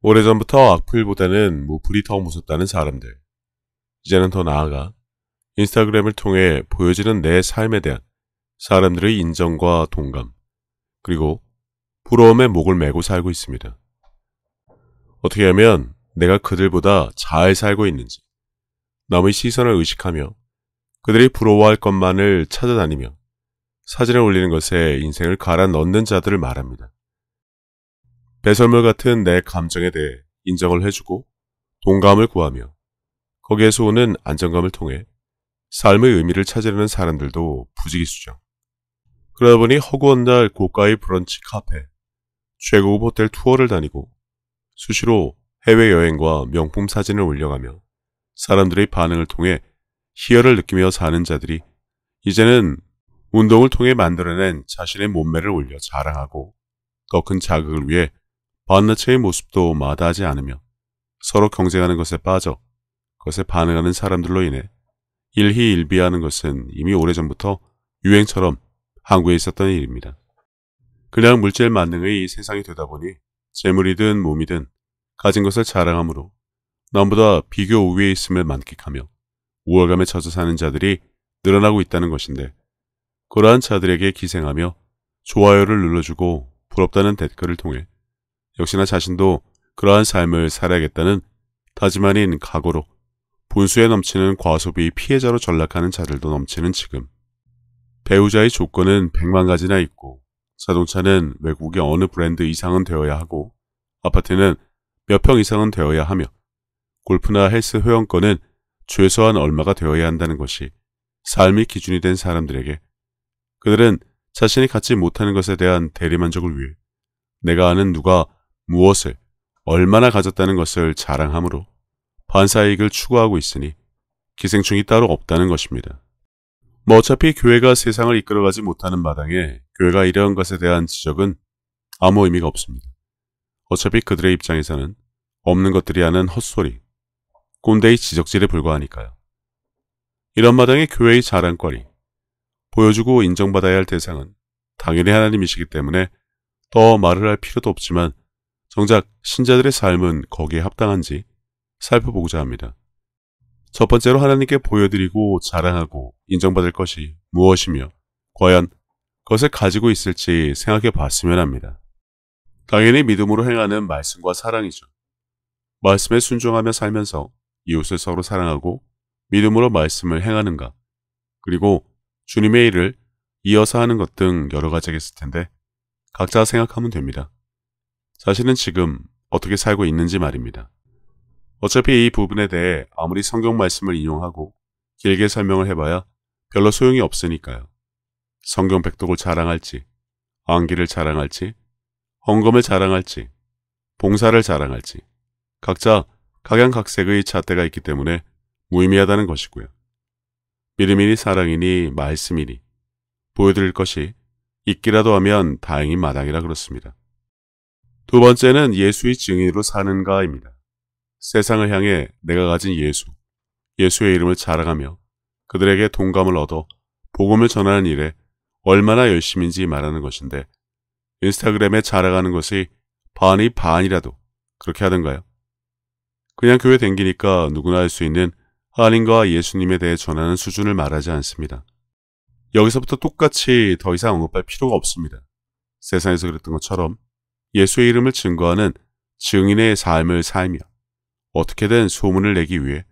오래전부터 악플보다는 무플이 더 무섭다는 사람들. 이제는 더 나아가 인스타그램을 통해 보여지는 내 삶에 대한 사람들의 인정과 동감, 그리고 부러움에 목을 메고 살고 있습니다. 어떻게 하면 내가 그들보다 잘 살고 있는지, 남의 시선을 의식하며 그들이 부러워할 것만을 찾아다니며 사진을 올리는 것에 인생을 갈아 넣는 자들을 말합니다. 배설물 같은 내 감정에 대해 인정을 해주고 동감을 구하며 거기에서 오는 안정감을 통해 삶의 의미를 찾으려는 사람들도 부지기수죠. 그러다 보니 허구한 날 고가의 브런치 카페, 최고급 호텔 투어를 다니고 수시로 해외여행과 명품 사진을 올려가며 사람들의 반응을 통해 희열을 느끼며 사는 자들이 이제는 운동을 통해 만들어낸 자신의 몸매를 올려 자랑하고 더 큰 자극을 위해 반나체의 모습도 마다하지 않으며 서로 경쟁하는 것에 빠져 그것에 반응하는 사람들로 인해 일희일비하는 것은 이미 오래전부터 유행처럼 한국에 있었던 일입니다. 그냥 물질 만능의 세상이 되다 보니 재물이든 몸이든 가진 것을 자랑함으로 남보다 비교 우위에 있음을 만끽하며 우월감에 젖어 사는 자들이 늘어나고 있다는 것인데, 그러한 자들에게 기생하며 좋아요를 눌러주고 부럽다는 댓글을 통해 역시나 자신도 그러한 삶을 살아야겠다는 다짐 아닌 각오로 분수에 넘치는 과소비 피해자로 전락하는 자들도 넘치는 지금, 배우자의 조건은 100만 가지나 있고 자동차는 외국의 어느 브랜드 이상은 되어야 하고 아파트는 몇 평 이상은 되어야 하며 골프나 헬스 회원권은 최소한 얼마가 되어야 한다는 것이 삶의 기준이 된 사람들에게, 그들은 자신이 갖지 못하는 것에 대한 대리만족을 위해 내가 아는 누가 무엇을 얼마나 가졌다는 것을 자랑함으로 반사이익을 추구하고 있으니 기생충이 따로 없다는 것입니다. 어차피 교회가 세상을 이끌어가지 못하는 마당에 교회가 이러한 것에 대한 지적은 아무 의미가 없습니다. 어차피 그들의 입장에서는 없는 것들이 하는 헛소리, 꼰대의 지적질에 불과하니까요. 이런 마당에 교회의 자랑거리, 보여주고 인정받아야 할 대상은 당연히 하나님이시기 때문에 더 말을 할 필요도 없지만 정작 신자들의 삶은 거기에 합당한지 살펴보고자 합니다. 첫 번째로 하나님께 보여드리고 자랑하고 인정받을 것이 무엇이며 과연 그것을 가지고 있을지 생각해 봤으면 합니다. 당연히 믿음으로 행하는 말씀과 사랑이죠. 말씀에 순종하며 살면서 이웃을 서로 사랑하고 믿음으로 말씀을 행하는가, 그리고 주님의 일을 이어서 하는 것 등 여러 가지가 있을 텐데 각자 생각하면 됩니다. 자신은 지금 어떻게 살고 있는지 말입니다. 어차피 이 부분에 대해 아무리 성경 말씀을 인용하고 길게 설명을 해봐야 별로 소용이 없으니까요. 성경 백독을 자랑할지, 안기를 자랑할지, 헌금을 자랑할지, 봉사를 자랑할지 각자 각양각색의 잣대가 있기 때문에 무의미하다는 것이고요. 믿음이니 사랑이니 말씀이니 보여드릴 것이 있기라도 하면 다행인 마당이라 그렇습니다. 두 번째는 예수의 증인으로 사는가입니다. 세상을 향해 내가 가진 예수, 예수의 이름을 자랑하며 그들에게 동감을 얻어 복음을 전하는 일에 얼마나 열심인지 말하는 것인데, 인스타그램에 자랑하는 것이 반이 반이라도 그렇게 하던가요? 그냥 교회 댕기니까 누구나 할 수 있는 하나님과 예수님에 대해 전하는 수준을 말하지 않습니다. 여기서부터 똑같이 더 이상 언급할 필요가 없습니다. 세상에서 그랬던 것처럼 예수의 이름을 증거하는 증인의 삶을 살며 어떻게든 소문을 내기 위해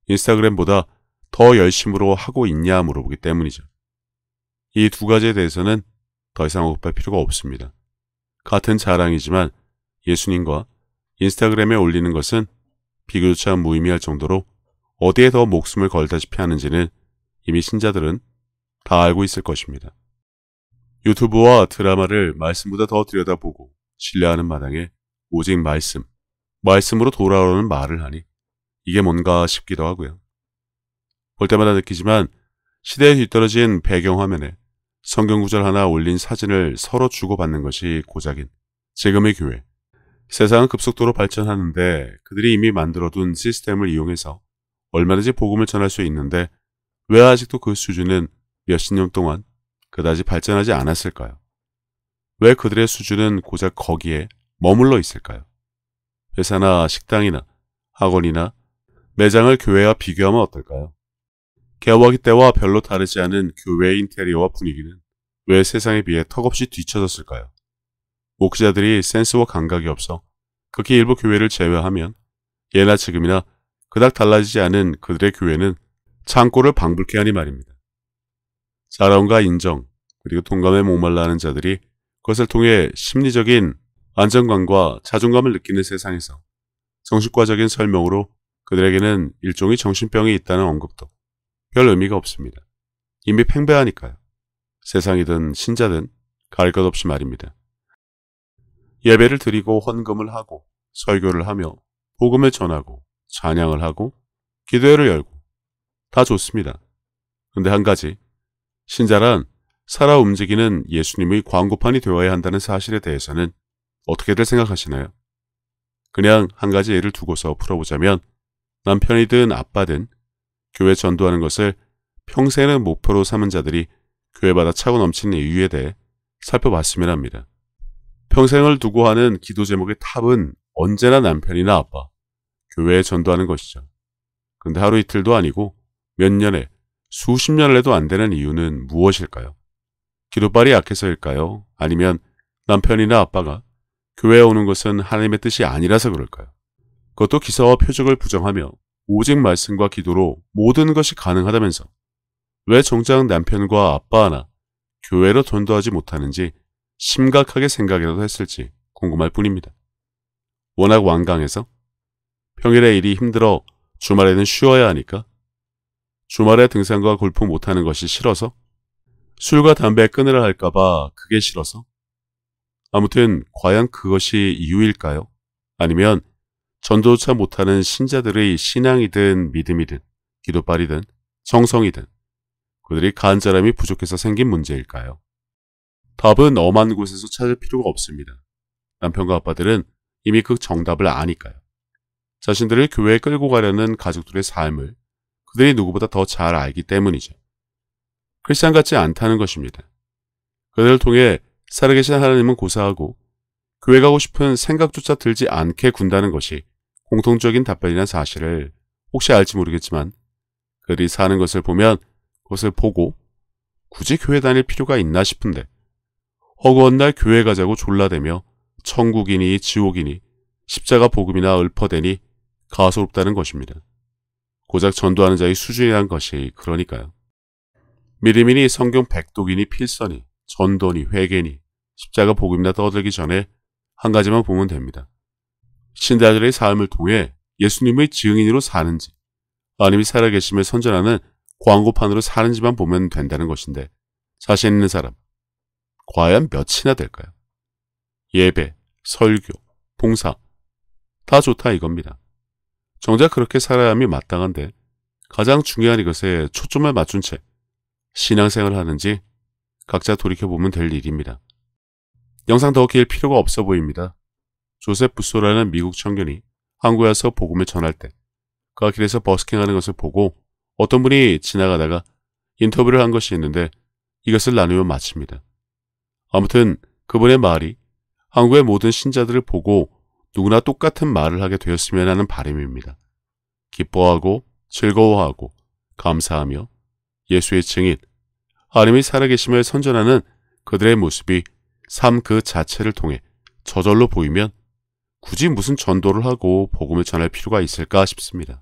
인스타그램보다 더 열심으로 하고 있냐 물어보기 때문이죠. 이 두 가지에 대해서는 더 이상 언급할 필요가 없습니다. 같은 자랑이지만 예수님과 인스타그램에 올리는 것은 비교조차 무의미할 정도로 어디에 더 목숨을 걸다시피 하는지는 이미 신자들은 다 알고 있을 것입니다. 유튜브와 드라마를 말씀보다 더 들여다보고 신뢰하는 마당에 오직 말씀으로 돌아오는 말을 하니 이게 뭔가 싶기도 하고요. 볼 때마다 느끼지만 시대에 뒤떨어진 배경화면에 성경구절 하나 올린 사진을 서로 주고받는 것이 고작인 지금의 교회. 세상은 급속도로 발전하는데 그들이 이미 만들어둔 시스템을 이용해서 얼마든지 복음을 전할 수 있는데 왜 아직도 그 수준은 몇십 년 동안 그다지 발전하지 않았을까요? 왜 그들의 수준은 고작 거기에 머물러 있을까요? 회사나 식당이나 학원이나 매장을 교회와 비교하면 어떨까요? 개화기 때와 별로 다르지 않은 교회의 인테리어와 분위기는 왜 세상에 비해 턱없이 뒤처졌을까요? 목회자들이 센스와 감각이 없어 극히 일부 교회를 제외하면 예나 지금이나 그닥 달라지지 않은 그들의 교회는 창고를 방불케 하니 말입니다. 자랑과 인정 그리고 동감에 목말라 하는 자들이 그것을 통해 심리적인 안정감과 자존감을 느끼는 세상에서 정신과적인 설명으로 그들에게는 일종의 정신병이 있다는 언급도 별 의미가 없습니다. 이미 팽배하니까요. 세상이든 신자든 가릴 것 없이 말입니다. 예배를 드리고 헌금을 하고 설교를 하며 복음을 전하고 찬양을 하고 기도회를 열고 다 좋습니다. 그런데 한 가지, 신자란 살아 움직이는 예수님의 광고판이 되어야 한다는 사실에 대해서는 어떻게들 생각하시나요? 그냥 한 가지 예를 두고서 풀어보자면 남편이든 아빠든 교회 전도하는 것을 평생의 목표로 삼은 자들이 교회마다 차고 넘치는 이유에 대해 살펴봤으면 합니다. 평생을 두고 하는 기도 제목의 탑은 언제나 남편이나 아빠, 교회에 전도하는 것이죠. 근데 하루 이틀도 아니고 몇 년에 수십 년을 해도 안 되는 이유는 무엇일까요? 기도발이 약해서일까요? 아니면 남편이나 아빠가 교회에 오는 것은 하나님의 뜻이 아니라서 그럴까요? 그것도 기사와 표적을 부정하며 오직 말씀과 기도로 모든 것이 가능하다면서 왜 정작 남편과 아빠 하나 교회로 전도하지 못하는지 심각하게 생각이라도 했을지 궁금할 뿐입니다. 워낙 완강해서 평일에 일이 힘들어 주말에는 쉬어야 하니까 주말에 등산과 골프 못하는 것이 싫어서 술과 담배 끊으라 할까봐 그게 싫어서 아무튼 과연 그것이 이유일까요? 아니면 전도조차 못하는 신자들의 신앙이든 믿음이든 기도발이든 정성이든 그들이 간절함이 부족해서 생긴 문제일까요? 답은 엄한 곳에서 찾을 필요가 없습니다. 남편과 아빠들은 이미 그 정답을 아니까요. 자신들을 교회에 끌고 가려는 가족들의 삶을 그들이 누구보다 더 잘 알기 때문이죠. 크리스찬 같지 않다는 것입니다. 그들을 통해 살아계신 하나님은 고사하고 교회 가고 싶은 생각조차 들지 않게 군다는 것이 공통적인 답변이라는 사실을 혹시 알지 모르겠지만 그들이 사는 것을 보면 그것을 보고 굳이 교회 다닐 필요가 있나 싶은데 허구한 날 교회 가자고 졸라대며 천국이니 지옥이니 십자가 복음이나 읊어대니 가소롭다는 것입니다. 고작 전도하는 자의 수준이란 것이 그러니까요. 믿음이니 성경 백독이니 필서니 전도니 회개니 십자가 복음이나 떠들기 전에 한 가지만 보면 됩니다. 신자들의 삶을 통해 예수님의 증인으로 사는지 아니면 살아계심을 선전하는 광고판으로 사는지만 보면 된다는 것인데 자신 있는 사람 과연 몇이나 될까요? 예배, 설교, 봉사 다 좋다 이겁니다. 정작 그렇게 살아야 함이 마땅한데 가장 중요한 이것에 초점을 맞춘 채 신앙생활을 하는지 각자 돌이켜보면 될 일입니다. 영상 더 길 필요가 없어 보입니다. 조셉 부소라는 미국 청년이 한국에 와서 복음을 전할 때 그 길에서 버스킹하는 것을 보고 어떤 분이 지나가다가 인터뷰를 한 것이 있는데 이것을 나누면 마칩니다. 아무튼 그분의 말이 한국의 모든 신자들을 보고 누구나 똑같은 말을 하게 되었으면 하는 바람입니다. 기뻐하고 즐거워하고 감사하며 예수의 증인, 하나님이 살아계심을 선전하는 그들의 모습이 삶 그 자체를 통해 저절로 보이면 굳이 무슨 전도를 하고 복음을 전할 필요가 있을까 싶습니다.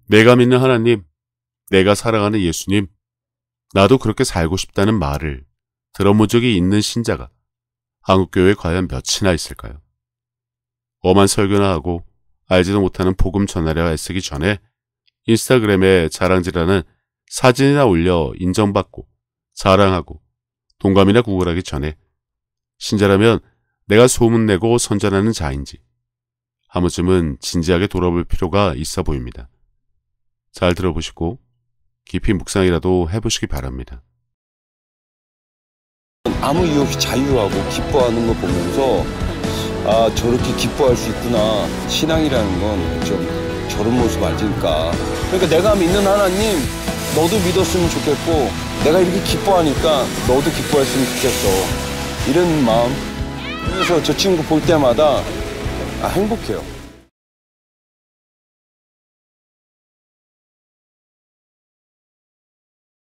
내가 믿는 하나님, 내가 사랑하는 예수님, 나도 그렇게 살고 싶다는 말을 들어본 적이 있는 신자가 한국교회에 과연 몇이나 있을까요? 엄한 설교나 하고 알지도 못하는 복음 전하려 애쓰기 전에 인스타그램에 자랑질하는 사진이나 올려 인정받고 자랑하고 동감이나 구걸하기 전에 신자라면 내가 소문내고 선전하는 자인지 한 번쯤은 진지하게 돌아볼 필요가 있어 보입니다. 잘 들어보시고 깊이 묵상이라도 해보시기 바랍니다. 아무 이유 없이 자유하고 기뻐하는 거 보면서 아 저렇게 기뻐할 수 있구나. 신앙이라는 건 좀 저런 모습 아닐까. 그러니까 내가 믿는 하나님 너도 믿었으면 좋겠고 내가 이렇게 기뻐하니까 너도 기뻐했으면 좋겠어. 이런 마음. 그래서 저 친구 볼 때마다 행복해요.